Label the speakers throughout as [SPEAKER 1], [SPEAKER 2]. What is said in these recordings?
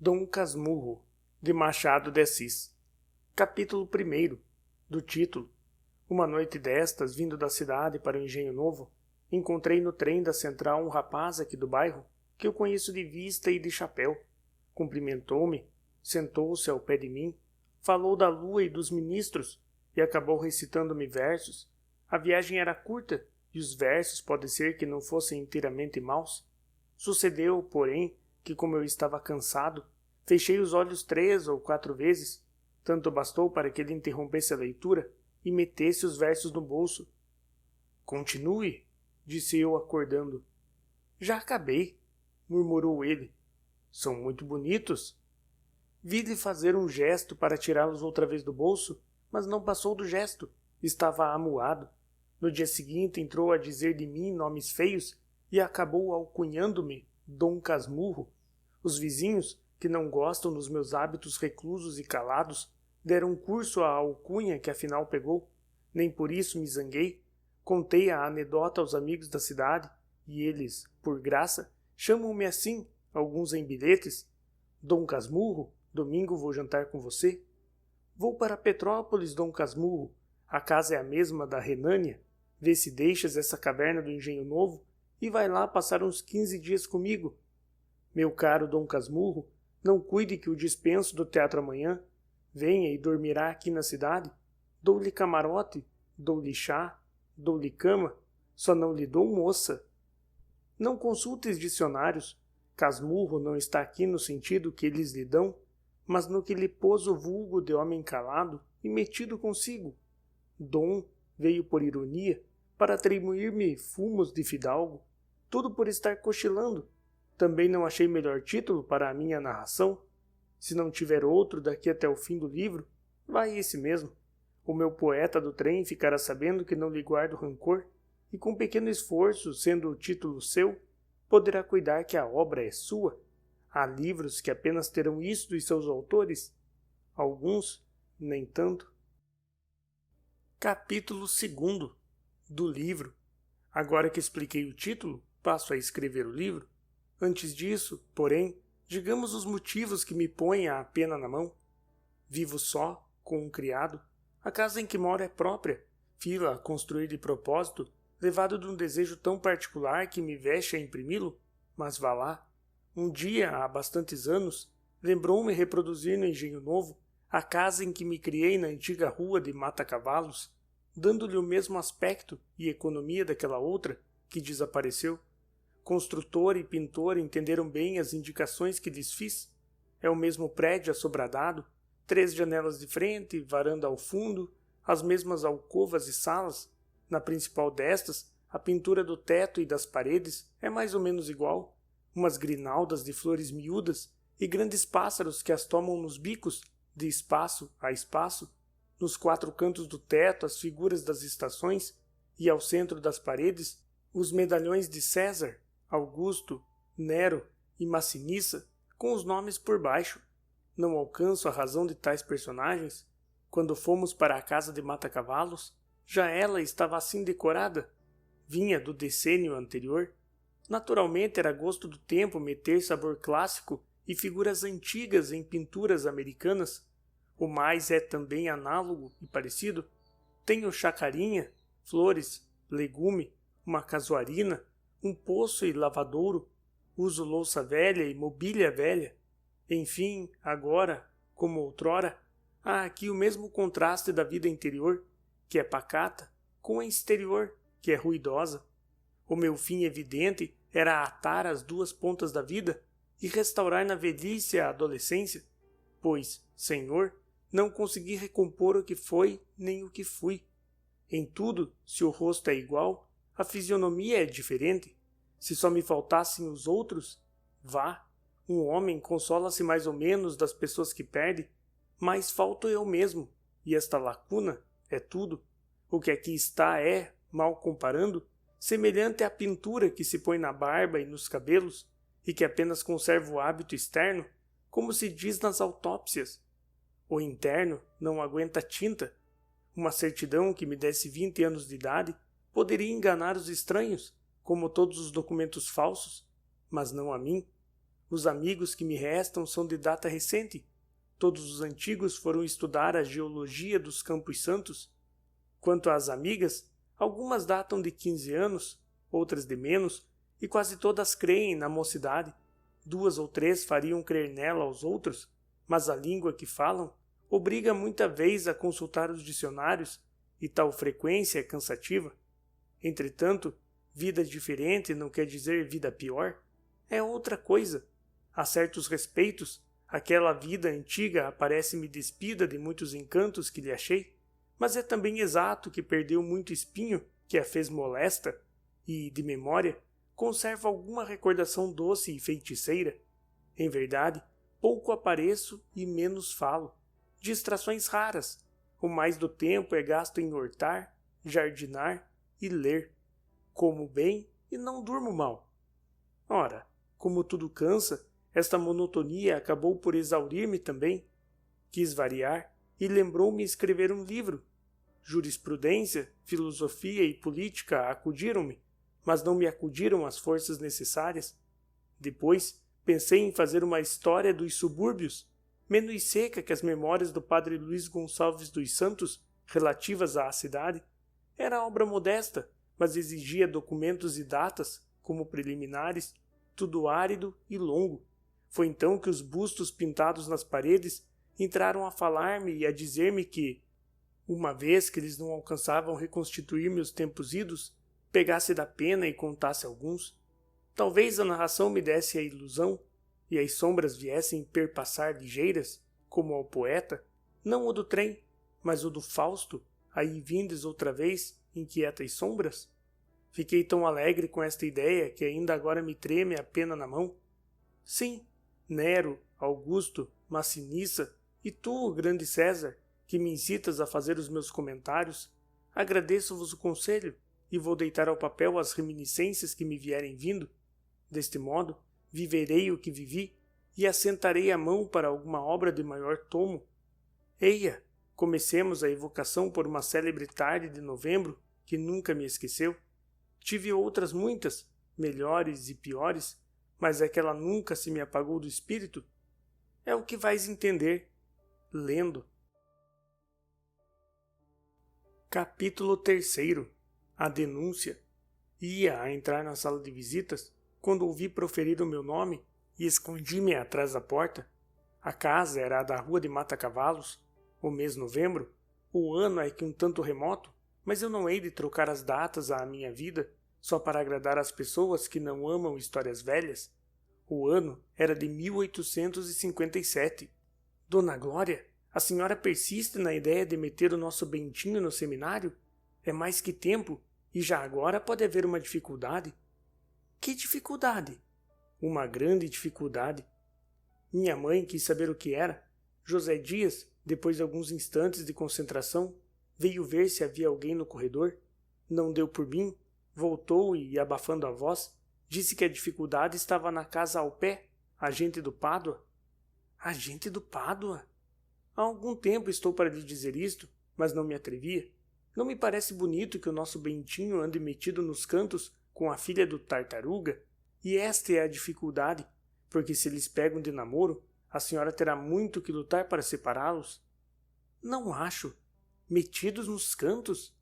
[SPEAKER 1] Dom Casmurro, de Machado de Assis. Capítulo 1. Do título. Uma noite destas, vindo da cidade para o Engenho Novo, encontrei no trem da central um rapaz aqui do bairro, que eu conheço de vista e de chapéu. Cumprimentou-me, sentou-se ao pé de mim, falou da lua e dos ministros, e acabou recitando-me versos. A viagem era curta, e os versos pode ser que não fossem inteiramente maus. Sucedeu, porém, que como eu estava cansado, fechei os olhos 3 ou 4 vezes, tanto bastou para que ele interrompesse a leitura e metesse os versos no bolso. Continue, disse eu acordando. Já acabei, murmurou ele. São muito bonitos. Vi-lhe fazer um gesto para tirá-los outra vez do bolso, mas não passou do gesto. Estava amuado. No dia seguinte entrou a dizer de mim nomes feios e acabou alcunhando-me Dom Casmurro. Os vizinhos, que não gostam dos meus hábitos reclusos e calados, deram curso à alcunha que afinal pegou. Nem por isso me zanguei. Contei a anedota aos amigos da cidade, e eles, por graça, chamam-me assim, alguns em bilhetes. Dom Casmurro, domingo vou jantar com você. Vou para Petrópolis, Dom Casmurro. A casa é a mesma da Renânia. Vê se deixas essa caverna do Engenho Novo e vai lá passar uns 15 dias comigo. Meu caro Dom Casmurro, não cuide que o dispenso do teatro amanhã. Venha e dormirá aqui na cidade. Dou-lhe camarote, dou-lhe chá, dou-lhe cama, só não lhe dou moça. Não consultes dicionários. Casmurro não está aqui no sentido que eles lhe dão, mas no que lhe pôs o vulgo de homem calado e metido consigo. Dom veio por ironia, para atribuir-me fumos de fidalgo, tudo por estar cochilando. Também não achei melhor título para a minha narração. Se não tiver outro daqui até o fim do livro, vai esse mesmo. O meu poeta do trem ficará sabendo que não lhe guardo rancor, e com pequeno esforço, sendo o título seu, poderá cuidar que a obra é sua. Há livros que apenas terão isso dos seus autores, alguns, nem tanto. Capítulo 2. Do livro. Agora que expliquei o título, passo a escrever o livro. Antes disso, porém, digamos os motivos que me põem a pena na mão. Vivo só, com um criado. A casa em que moro é própria. Fila a construir de propósito, levado de um desejo tão particular que me veste a imprimi-lo. Mas vá lá. Um dia, há bastantes anos, lembrou-me reproduzir no Engenho Novo a casa em que me criei na antiga rua de Mata-Cavalos, dando-lhe o mesmo aspecto e economia daquela outra que desapareceu. Construtor e pintor entenderam bem as indicações que lhes fiz. É o mesmo prédio assobradado, 3 janelas de frente, varanda ao fundo, as mesmas alcovas e salas. Na principal destas, a pintura do teto e das paredes é mais ou menos igual. Umas grinaldas de flores miúdas e grandes pássaros que as tomam nos bicos, de espaço a espaço. Nos 4 cantos do teto, as figuras das estações, e ao centro das paredes, os medalhões de César, Augusto, Nero e Massinissa, com os nomes por baixo. Não alcanço a razão de tais personagens. Quando fomos para a casa de Mata-Cavalos, já ela estava assim decorada. Vinha do decênio anterior. Naturalmente era gosto do tempo meter sabor clássico e figuras antigas em pinturas americanas. O mais é também análogo e parecido. Tenho chacarinha, flores, legume, uma casuarina, um poço e lavadouro. Uso louça velha e mobília velha. Enfim, agora, como outrora, há aqui o mesmo contraste da vida interior, que é pacata, com a exterior, que é ruidosa. O meu fim evidente era atar as 2 pontas da vida e restaurar na velhice a adolescência, pois, Senhor, não consegui recompor o que foi nem o que fui. Em tudo, se o rosto é igual, a fisionomia é diferente. Se só me faltassem os outros, vá. Um homem consola-se mais ou menos das pessoas que perde, mas falto eu mesmo, e esta lacuna é tudo. O que aqui está é, mal comparando, semelhante à pintura que se põe na barba e nos cabelos, e que apenas conserva o hábito externo, como se diz nas autópsias. O interno não aguenta tinta. Uma certidão que me desse 20 anos de idade poderia enganar os estranhos, como todos os documentos falsos, mas não a mim. Os amigos que me restam são de data recente. Todos os antigos foram estudar a geologia dos Campos Santos. Quanto às amigas, algumas datam de 15 anos, outras de menos, e quase todas creem na mocidade. 2 ou 3 fariam crer nela aos outros, mas a língua que falam obriga muita vez a consultar os dicionários, e tal frequência é cansativa. Entretanto, vida diferente não quer dizer vida pior. É outra coisa. A certos respeitos, aquela vida antiga parece-me despida de muitos encantos que lhe achei, mas é também exato que perdeu muito espinho que a fez molesta e, de memória, conserva alguma recordação doce e feiticeira. Em verdade, pouco apareço e menos falo. Distrações raras. O mais do tempo é gasto em hortar, jardinar e ler. Como bem e não durmo mal. Ora, como tudo cansa, esta monotonia acabou por exaurir-me também. Quis variar e lembrou-me escrever um livro. Jurisprudência, filosofia e política acudiram-me, mas não me acudiram as forças necessárias. Depois, pensei em fazer uma história dos subúrbios, menos seca que as memórias do padre Luís Gonçalves dos Santos, relativas à cidade. Era obra modesta, mas exigia documentos e datas, como preliminares, tudo árido e longo. Foi então que os bustos pintados nas paredes entraram a falar-me e a dizer-me que, uma vez que eles não alcançavam reconstituir-me os tempos idos, pegasse da pena e contasse alguns. Talvez a narração me desse a ilusão, e as sombras viessem perpassar ligeiras, como ao poeta, não o do trem, mas o do Fausto, aí vindes outra vez, inquietas sombras? Fiquei tão alegre com esta ideia que ainda agora me treme a pena na mão. Sim, Nero, Augusto, Massinissa e tu, grande César, que me incitas a fazer os meus comentários, agradeço-vos o conselho e vou deitar ao papel as reminiscências que me vierem vindo. Deste modo, viverei o que vivi e assentarei a mão para alguma obra de maior tomo. Eia, comecemos a evocação por uma célebre tarde de novembro que nunca me esqueceu. Tive outras muitas, melhores e piores, mas aquela nunca se me apagou do espírito. É o que vais entender, lendo. Capítulo 3. A denúncia. Ia a entrar na sala de visitas, quando ouvi proferir o meu nome e escondi-me atrás da porta. A casa era a da Rua de Mata-Cavalos, o mês novembro. O ano é que um tanto remoto, mas eu não hei de trocar as datas à minha vida, só para agradar as pessoas que não amam histórias velhas. O ano era de 1857. Dona Glória, a senhora persiste na ideia de meter o nosso Bentinho no seminário? É mais que tempo, e já agora pode haver uma dificuldade. Que dificuldade? Uma grande dificuldade. Minha mãe quis saber o que era. José Dias, depois de alguns instantes de concentração, veio ver se havia alguém no corredor. Não deu por mim, voltou e, abafando a voz, disse que a dificuldade estava na casa ao pé, a gente do Pádua. A gente do Pádua? Há algum tempo estou para lhe dizer isto, mas não me atrevia. Não me parece bonito que o nosso Bentinho ande metido nos cantos com a filha do Tartaruga, e esta é a dificuldade, porque se eles pegam de namoro, a senhora terá muito que lutar para separá-los. Não acho. Metidos nos cantos?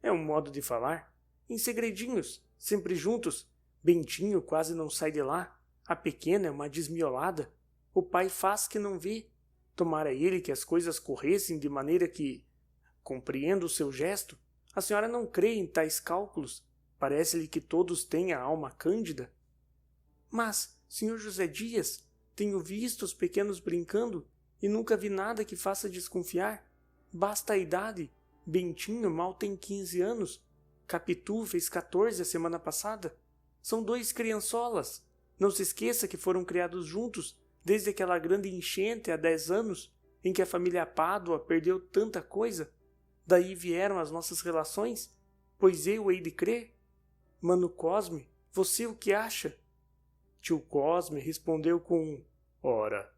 [SPEAKER 1] É um modo de falar. Em segredinhos, sempre juntos. Bentinho quase não sai de lá. A pequena é uma desmiolada. O pai faz que não vê. Tomara ele que as coisas corressem de maneira que... Compreendo o seu gesto. A senhora não crê em tais cálculos. Parece-lhe que todos têm a alma cândida. Mas, senhor José Dias, tenho visto os pequenos brincando e nunca vi nada que faça desconfiar. Basta a idade. Bentinho mal tem 15 anos. Capitu fez 14 a semana passada. São 2 criançolas. Não se esqueça que foram criados juntos desde aquela grande enchente há 10 anos, em que a família Pádua perdeu tanta coisa. Daí vieram as nossas relações, pois eu hei de crer. Mano Cosme, você o que acha? Tio Cosme respondeu com ora,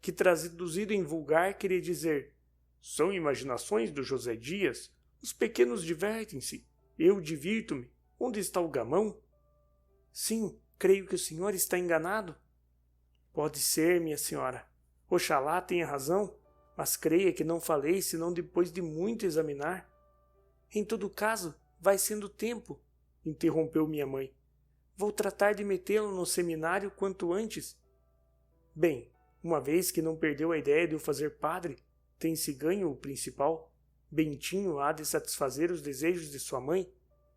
[SPEAKER 1] que traduzido em vulgar queria dizer: são imaginações do José Dias, os pequenos divertem-se, eu divirto-me, onde está o gamão? Sim, creio que o senhor está enganado. Pode ser, minha senhora. Oxalá tenha razão, mas creia que não falei senão depois de muito examinar. Em todo caso, vai sendo tempo, interrompeu minha mãe. Vou tratar de metê-lo no seminário quanto antes. Bem, uma vez que não perdeu a ideia de o fazer padre, tem-se ganho o principal. Bentinho há de satisfazer os desejos de sua mãe,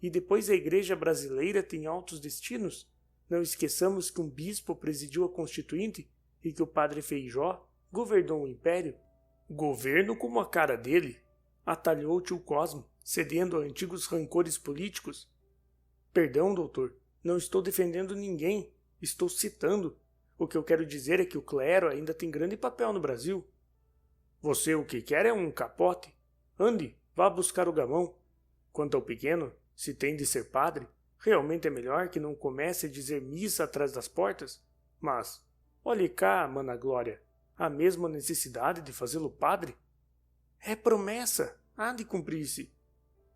[SPEAKER 1] e depois a Igreja brasileira tem altos destinos. Não esqueçamos que um bispo presidiu a Constituinte e que o padre Feijó governou o Império. Governo como a cara dele, atalhou tio Cosmo, cedendo a antigos rancores políticos. Perdão, doutor, não estou defendendo ninguém, estou citando. O que eu quero dizer é que o clero ainda tem grande papel no Brasil. Você o que quer é um capote. Ande, vá buscar o gamão. Quanto ao pequeno, se tem de ser padre, realmente é melhor que não comece a dizer missa atrás das portas. Mas, olhe cá, mana Glória, há mesmo a necessidade de fazê-lo padre? É promessa, há de cumprir-se.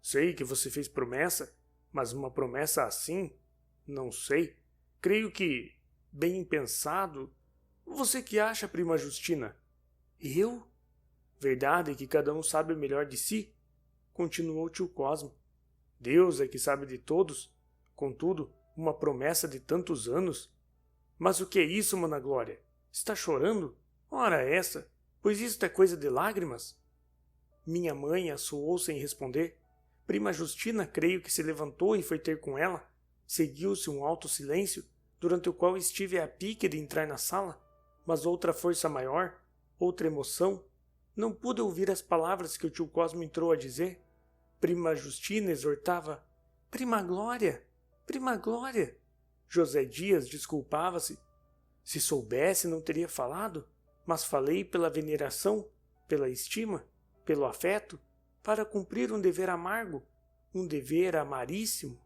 [SPEAKER 1] Sei que você fez promessa, mas uma promessa assim, não sei. Creio que, bem pensado, você que acha, prima Justina? Eu? Verdade é que cada um sabe melhor de si, continuou tio Cosmo. Deus é que sabe de todos. Contudo, uma promessa de tantos anos. Mas o que é isso, mana Glória? Está chorando? Ora essa, pois isto é coisa de lágrimas. Minha mãe assoou sem responder. Prima Justina creio que se levantou e foi ter com ela. Seguiu-se um alto silêncio, durante o qual estive a pique de entrar na sala, mas outra força maior, outra emoção, não pude ouvir as palavras que o tio Cosmo entrou a dizer. Prima Justina exortava: Prima Glória! Prima Glória! José Dias desculpava-se. Se soubesse, não teria falado, mas falei pela veneração, pela estima, pelo afeto, para cumprir um dever amargo, um dever amaríssimo.